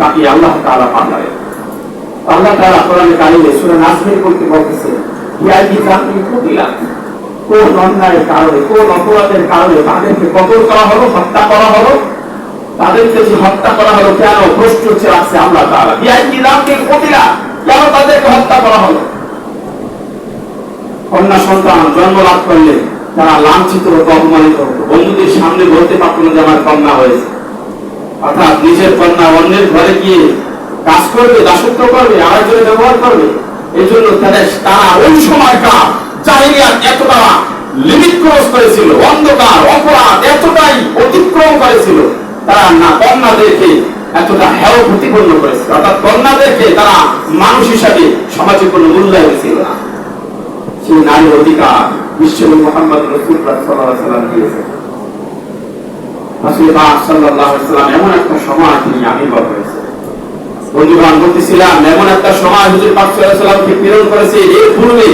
তাকে আল্লাহ তাআলা পাঠাবেন। আল্লাহ তাআলা কোরআনে কারিমে সূরা নাসের বলতে বলতেছে ইয়াজি জাতি কুতিলা, কোন অন্যায়ের কারণে কোন অপরাধের কারণে তাদেরকে কতল করা হলো, হত্যা করা হলো, তাদেরকে যে হত্যা করা হলো কেন প্রশ্ন হচ্ছে আছে আল্লাহ তাআলা ইয়াজি জাতি কুতিলা, কেন তাদেরকে হত্যা করা হলো? কন্যা সন্তান জন্ম লাভ করলে তারা লাঞ্ছিত হতো, অপমানিত হতো, বন্ধুদের সামনে বলতে পারত না যে আমার কন্যা হয়েছে। অর্থাৎ নিজের কন্যা অন্যের ঘরে গিয়ে কাজ করবে, দাসত্ব করবে, আরেকজনের ব্যবহার করবে। এই জন্য তারা ওই সময়কার জাহিলিয়াত এতটা লিমিট ক্রস করেছিল, অন্ধকার অপরাধ এতটাই অতিক্রম করেছিল, তারা না কন্যাদেরকে এতটা হেয় প্রতিপন্ন করেছিল। অর্থাৎ কন্যাদেরকে তারা মানুষ হিসাবে সমাজে কোনো মূল্যায়ন ছিল না। সেই নারীর অধিকার বিশ্বনবী মুহাম্মদ রাসূলুল্লাহ সাল্লাল্লাহু আলাইহি ওয়াসাল্লাম দিয়েছেন। রাসূল পাক সাল্লাল্লাহু আলাইহি ওয়াসাল্লাম এমন একটা সময় তিনি আবির্ভাব করেছেন। বন্ধুগণ, বলতেছিলাম এমন একটা সময় হুজুর পাক সাল্লাল্লাহু আলাইহি ওয়াসাল্লামকে প্রেরণ করেছে। এর পূর্বে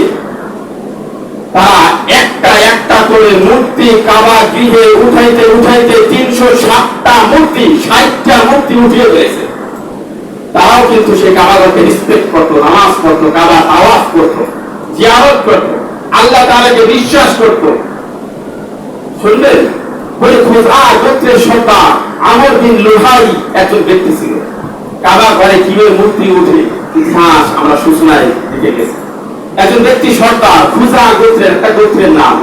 তারা একটা একটা করে মূর্তি কাবা গৃহে উঠাইতে উঠাইতে 307টা মূর্তি, 60টা মূর্তি উঠিয়ে ফেলেছে। তারাও কিন্তু সেই কাবাকে রেসপেক্ট করতো, নামাজ পড়তো, কাবা তাওয়াফ করতো, জিয়ারত করতো, আল্লাহ তাআলাকে বিশ্বাস করতো। শুনলেন, ওই খুজা গোত্রের সর্দার আমর বিন লুহাই একজন ব্যক্তি ছিল। কাবা ঘরে কিভাবে মূর্তি উঠে ইতিহাস আমরা সূচনায় লিখে গেছি। একজন ব্যক্তি সর্দার, খুজা গোত্রের একটা গোত্রের নাম।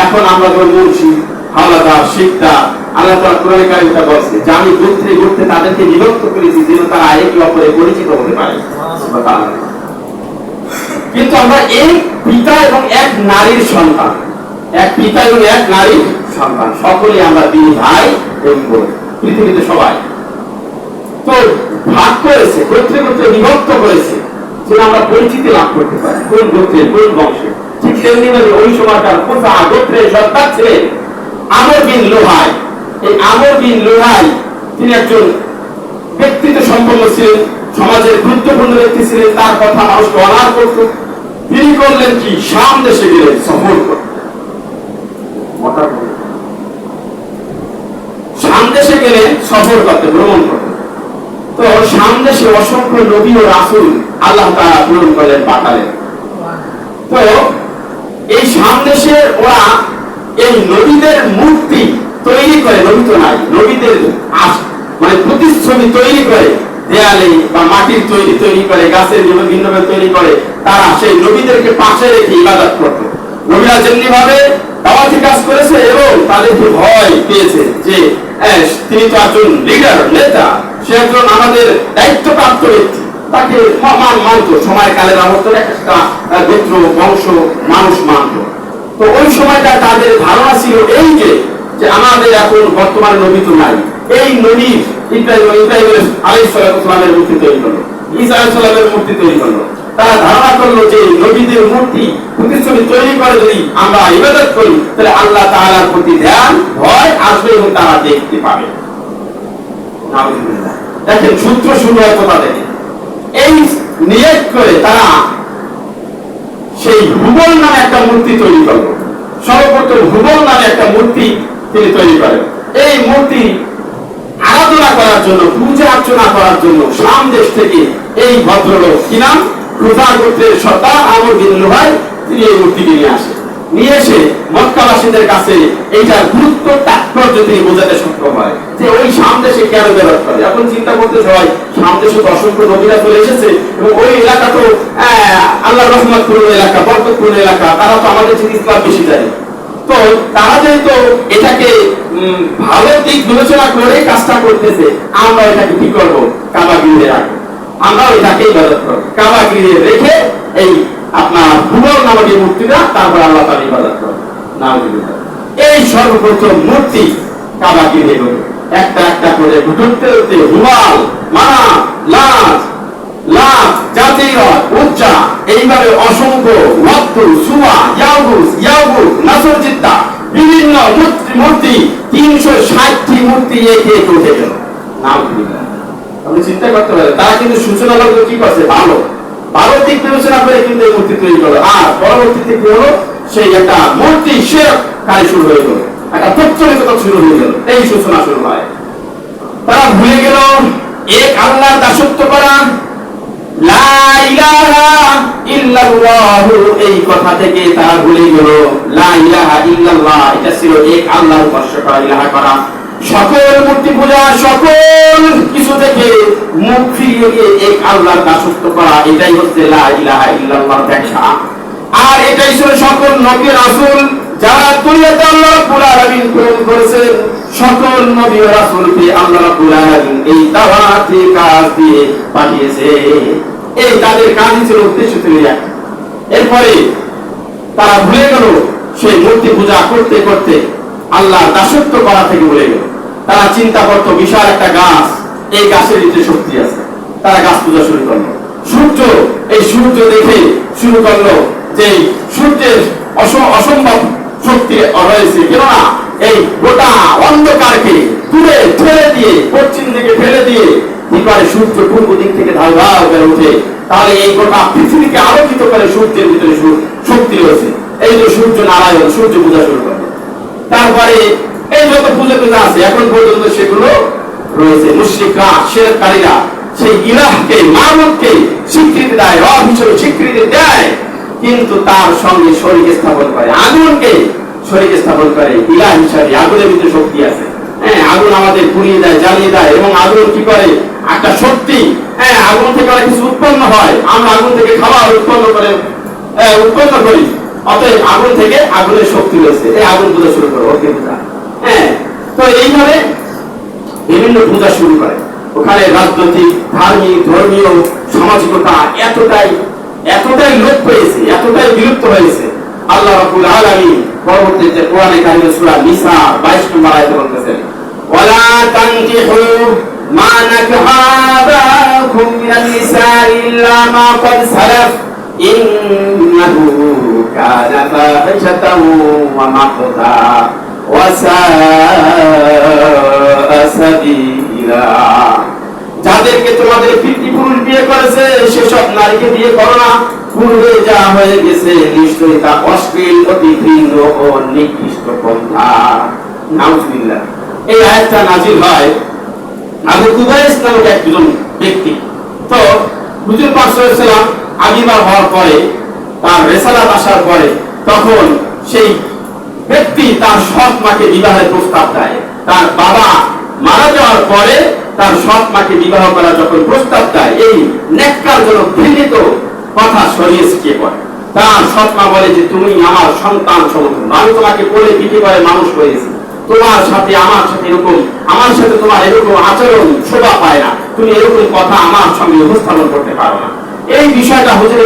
এখন আমরা যখন মুন্সি, হাওলাদার, শিকদার, আল্লাহ তাআলা কোরআনে কারিমে বলছে যে আমি গোত্রে গোত্রে তাদেরকে বিভক্ত করেছি যেন তারা একে অপরে পরিচিত হতে পারে। সুবহানাল্লাহ। কিন্তু আমরা এক পিতা এবং এক নারীর সন্তান, এক পিতা এবং এক নারীর সন্তান, সকলে আমরা দুই ভাই এবং বোন, পৃথিবীতে সবাই। তো ভাগ করেছে, গোত্রে গোত্রে বিভক্ত করেছে যেন আমরা পরিচিতি লাভ করতে পারি কোন গোত্রে কোন বংশে। ঠিক তেমনি ভাবে ওই সময়কার খুজা গোত্রের সর্দার ছিলেন আমর বিন লুহাই। এই আমর বিন লুহাই তিনি একজন ব্যক্তিত্ব সম্পন্ন ছিলেন, সমাজের গুরুত্বপূর্ণ ব্যক্তি ছিলেন, তার কথা মানুষকে অনার করত। তিনি করলেন কি, শাম দেশে গেলেন সফর করতে। শাম দেশে গেলেন সফর করতে, ভ্রমণ করতে। তো শাম দেশে অসংখ্য নবী ও রাসূল আল্লাহ তাআলা প্রেরণ করলেন, পাঠালেন। তো এই শাম দেশে ওরা এই নবীদের মূর্তি তৈরি করে, নবী তো নাই, নবীদের মানে প্রতিচ্ছবি তৈরি করে দেয়ালে বা মাটির তৈরি করে, গাছের বিভিন্ন তৈরি করে, তারা সেই নবীদেরকে পাশে রেখে ইবাদত করত। নবীরা যেমনি ভাবে দাওয়াতি কাজ করেছে এবং তাদেরকে ভয় পেয়েছে যে তিনি তো একজন লিডার, নেতা, সে একজন আমাদের দায়িত্বপ্রাপ্ত ব্যক্তি, তাকে মানত, সময় কালের আবর্তনে একটা গোত্র বংশ মানুষ মানত। তো ওই সময়টা তাদের ধারণা ছিল এই যে আমাদের এখন বর্তমানে নবী তো নাই, এই নবী ইব্রাহিম আলাইহিস সালামের মূর্তি তৈরি করলো, ঈসা আলাইহিস সালামের মূর্তি তৈরি করলো। তারা ধারণা করলো যে নবীদের মূর্তি প্রতিচ্ছবি তৈরি করে যদি আমরা ইবাদত করি তাহলে আল্লাহ তাআলার প্রতি ধ্যান ভয় আসবে এবং তারা দেখতে পাবে। দেখেন সূত্র শুরু হয় কোথা থেকে। এই নিয়ত করে তারা সেই হুবল নামে একটা মূর্তি তৈরি করলো। সর্বপ্রথম হুবল নামে একটা মূর্তি তিনি তৈরি করেন। এই মূর্তি আরাধনা করার জন্য, পূজা অর্চনা করার জন্য শাম দেশ থেকে এই ভদ্রলোক, কি নাম, খুজা গোত্রের সর্দার আমর বিন লুহাই, তিনি এই মূর্তিটি নিয়ে এসে মক্কাবাসীদের কাছে এইটার গুরুত্ব তাৎপর্য তিনি বোঝাতে সক্ষম হয় যে ওই শাম দেশে কেন বেরোত করে। এখন চিন্তা করতে হয় শাম দেশে তো অসংখ্য নবীরা চলে এসেছে এবং ওই এলাকা তো আল্লাহ রহমতপূর্ণ এলাকা, বরকতপূর্ণ এলাকা, তারা তো আমাদের থেকে ইসলাম বেশি জানে। তো তারা যেহেতু এটাকে ভালো দিক বিবেচনা করে কাজটা করতেছে, আমরা এটাকে কি করবো, কাবা গৃহে রাখবো, আমরা এটাকে ইবাদত করবো, কাবা গৃহে রেখে এই আপনার হুবল নামক এই মূর্তিটা তারপর আল্লাহ তাআলা ইবাদত করবো। এই সর্বপ্রথম মূর্তি কাবা গৃহে গড়ে একটা একটা করে ঘুরতে ঘুরতে হুবল, মানাত, লাত, জাতিরা, উজ্জা, এইভাবে অসংখ্য ওয়াক্ত, সুয়া, ইয়াগুস, নাসর, জিদ্দা, বিভিন্ন মূর্তি 360টি মূর্তি একে উঠে গেল। আপনি চিন্তা করতে পারেন, তারা কিন্তু সূচনা করলো কি করছে, ভালো দিক বিবেচনা করে কিন্তু এই মূর্তি তৈরি করলো। আর পরবর্তীতে কি হলো, সেই একটা মূর্তি শিরক কাজ শুরু হয়ে গেল, একটা প্রচলিত শুরু হয়ে গেল, এই সূচনা শুরু হয়। তারা ভুলে গেল এক আল্লাহর দাসত্ব করা, লা ইলাহা ইল্লাল্লাহু, এই কথা থেকে তারা ভুলে গেল। লা ইলাহা ইল্লাল্লাহ এটা ছিল এক আল্লাহর উপাস্য করা, ইলাহা করা। সকল মূর্তি পূজা, সকল কিছু থেকে মুখ ফিরিয়ে গিয়ে এক আল্লাহর দাসত্ব করা, এটাই হচ্ছে লা ইলাহা ইল্লাল্লাহর ব্যাখ্যা। আর এটাই ছিল সকল নবী রাসূল যারা দুনিয়াতে আল্লাহ রাব্বুল আলামিন প্রেরণ করেছেন, সকল নবী ও রাসূলকে আল্লাহ রাব্বুল আলামিন এই দাওয়াতি কাজ দিয়ে পাঠিয়েছে। এই তাদের কাজই ছিল, উদ্দেশ্য ছিল এক। এরপরে তারা ভুলে গেল সেই মূর্তি পূজা করতে করতে আল্লাহর দাসত্ব করা থেকে ভুলে গেল। তারা চিন্তা করতো বিশাল একটা গাছ, এই গাছের ভিতরে শক্তি আছে, তারা গাছ পূজা শুরু করলো। সূর্য, এই সূর্য দেখে শুরু করলো যে সূর্যের অসম্ভব শক্তি রয়েছে, কেননা এই গোটা অন্ধকারকে দূরে ঠেলে দিয়ে, পশ্চিম দিকে ফেলে দিয়ে কি করে সূর্য পূর্ব দিক থেকে ঢাল ঢাল করে ওঠে, তাহলে এই গোটা পৃথিবীকে আলোকিত করে সূর্যের ভিতরে শক্তি রয়েছে। এই যে সূর্য নারায়ণ, সূর্য পূজা শুরু করে। তারপরে এই যত পূজা আছে এখন পর্যন্ত সেগুলো রয়েছে। মুশরিকরা, শিরককারীরা সেই ইলাহকে, মাবুদকে স্বীকৃতি দেয়, রব হিসেবে স্বীকৃতি দেয়, কিন্তু তার সঙ্গে শরীক স্থাপন করে, আগুনকে শরীক স্থাপন করে ইলাহ হিসাবে। আগুনের ভিতরে শক্তি আছে, হ্যাঁ, আগুন আমাদের পুড়িয়ে দেয়, জ্বালিয়ে দেয়, এবং আগুন কি করে একটা শক্তি, হ্যাঁ, আগুন থেকে অনেক কিছু উৎপন্ন হয়, আমরা আগুন থেকে খাবার উৎপন্ন করি। অতএব আগুন থেকে আগুনের শক্তি রয়েছে, এই আগুন পূজা শুরু করো, ওকে পূজা। হ্যাঁ, তো এইভাবে বিভিন্ন পূজা শুরু করে। ওখানে রাজনৈতিক, ধার্মিক, ধর্মীয় সামাজিকতা এতটাই লোপ পেয়েছে, এতটাই বিলুপ্ত হয়েছে। আল্লাহ রাব্বুল আলামিন পরবর্তীতে কোরআনে কারিমে সূরা নিসা 22 নম্বর আয়াতে বলতেছেন, ওয়ালা তানকিহু মা নাকাহা আবাকুম মিনান নিসাই ইল্লা মা ক্বাদ সালাফ ইন্নাহু কানা ফাহিশাতাও ওয়া মাকতা ওয়া সাআ সাবিলা। যাদেরকে তোমাদের পিতৃপুরুষ বিয়ে করেছে সেসব নারীকে বিয়ে করো না, পূর্বে যা হয়ে গেছে নিশ্চয়ই তা অশ্লীল, অতি ঘৃণ্য ও নিকৃষ্ট পন্থা। নাউজুবিল্লাহ। এই আয়াতটা নাযিল হয় আবু কুবাইস নামক একজন ব্যক্তি। তো হুজুর পাক সাল্লাল্লাহু আলাইহি ওয়াসাল্লাম আবির্ভাব হওয়ার পরে, তার রিসালাত আসার পরে, তখন সেই ব্যক্তি তার সৎ মাকে বিবাহের প্রস্তাব দেয়। তার বাবা মারা যাওয়ার পরে তার সৎ মাকে বিবাহ করার যখন প্রস্তাব দেয়, এই নেককারজনক ঘৃণিত কথা সরিয়ে ছিটিয়ে পড়ে। তার সৎ মা বলে যে তুমি আমার সন্তান সমতুল্য, আমি তোমাকে কোলে পিঠে করে মানুষ করেছি, তোমার সাথে আমার সাথে এরকম, আমার সাথে তোমার এরকম আচরণ শোভা পায় না, তুমি এরকম কথা আমার সঙ্গে উপস্থাপন করতে পারো না। এই বিষয়টা হুজুর